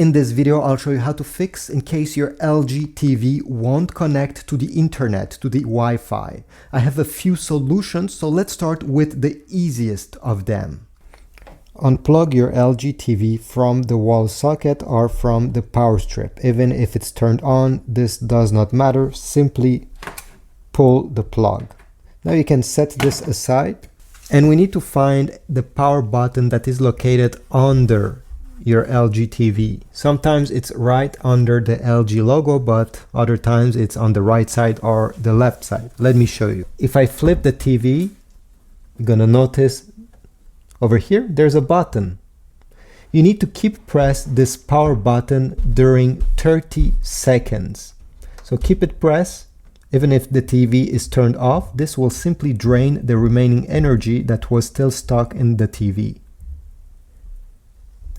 In this video, I'll show you how to fix in case your LG TV won't connect to the internet, to the Wi-Fi. I have a few solutions, so let's start with the easiest of them. Unplug your LG TV from the wall socket or from the power strip. Even if it's turned on, this does not matter. Simply pull the plug. Now you can set this aside, and we need to find the power button that is located under your LG TV. Sometimes it's right under the LG logo, but other times it's on the right side or the left side. Let me show you. If I flip the TV, you're gonna notice over here there's a button. You need to keep pressed this power button during 30 seconds. So keep it pressed. Even if the TV is turned off, this will simply drain the remaining energy that was still stuck in the TV.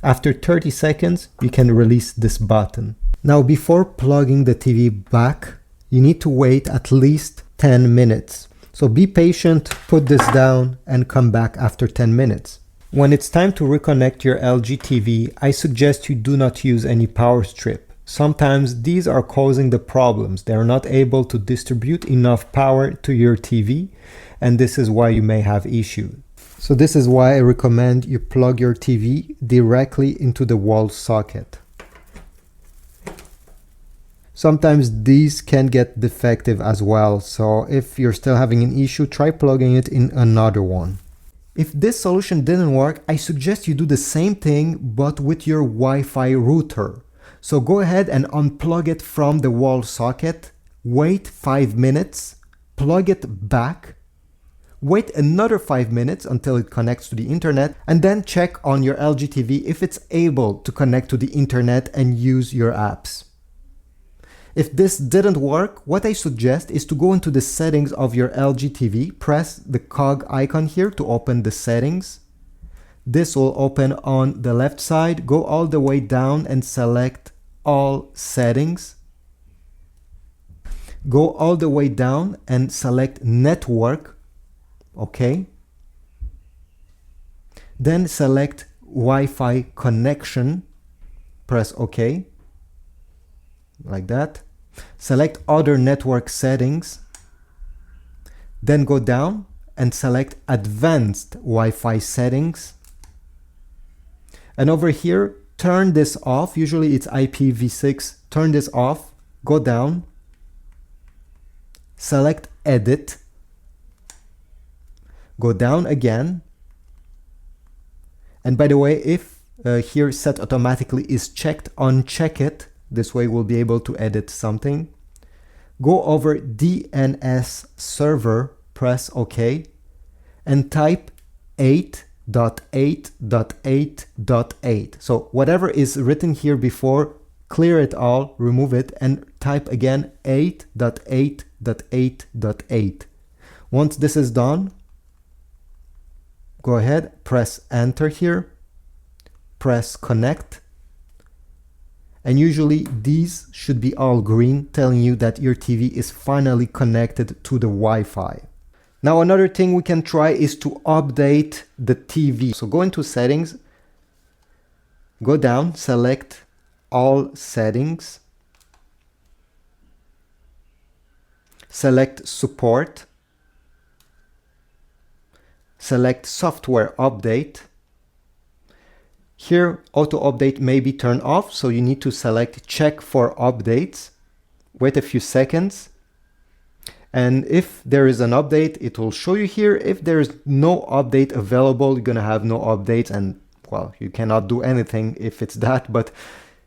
After 30 seconds, you can release this button. Now, before plugging the TV back, you need to wait at least 10 minutes. So be patient, put this down, and come back after 10 minutes. When it's time to reconnect your LG TV, I suggest you do not use any power strip. Sometimes these are causing the problems. They are not able to distribute enough power to your TV, and this is why you may have issues. So this is why I recommend you plug your TV directly into the wall socket. Sometimes these can get defective as well, so if you're still having an issue, try plugging it in another one. If this solution didn't work, I suggest you do the same thing but with your Wi-Fi router. So go ahead and unplug it from the wall socket, wait 5 minutes, plug it back, wait another 5 minutes until it connects to the internet, and then check on your LG TV if it's able to connect to the internet and use your apps. If this didn't work, what I suggest is to go into the settings of your LG TV, press the cog icon here to open the settings. This will open on the left side. Go all the way down and select all settings. Go all the way down and select network. Okay. Then select Wi-Fi connection. Press OK. Like that. Select other network settings. Then go down and select advanced Wi-Fi settings. And over here, turn this off. Usually it's IPv6. Turn this off. Go down. Select edit. Go down again. And by the way, if here set automatically is checked, uncheck it. This way we'll be able to edit something. Go over DNS server, press OK, and type 8.8.8.8. So whatever is written here before, clear it all, remove it, and type again 8.8.8.8. Once this is done, go ahead, press enter here, press connect, and usually these should be all green, telling you that your TV is finally connected to the Wi-Fi. Now another thing we can try is to update the TV. So go into settings, go down, select all settings, select support, select software update. Here auto update may be turned off, so you need to select check for updates. Wait a few seconds. And if there is an update, it will show you here. If there is no update available, you're gonna have no updates, and well, you cannot do anything if it's that, but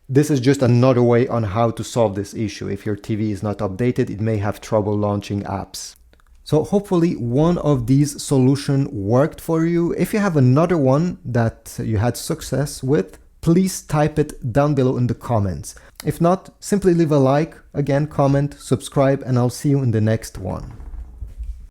this is just another way on how to solve this issue. If your TV is not updated, it may have trouble launching apps. So hopefully one of these solutions worked for you. If you have another one that you had success with, please type it down below in the comments. If not, simply leave a like, again, comment, subscribe, and I'll see you in the next one.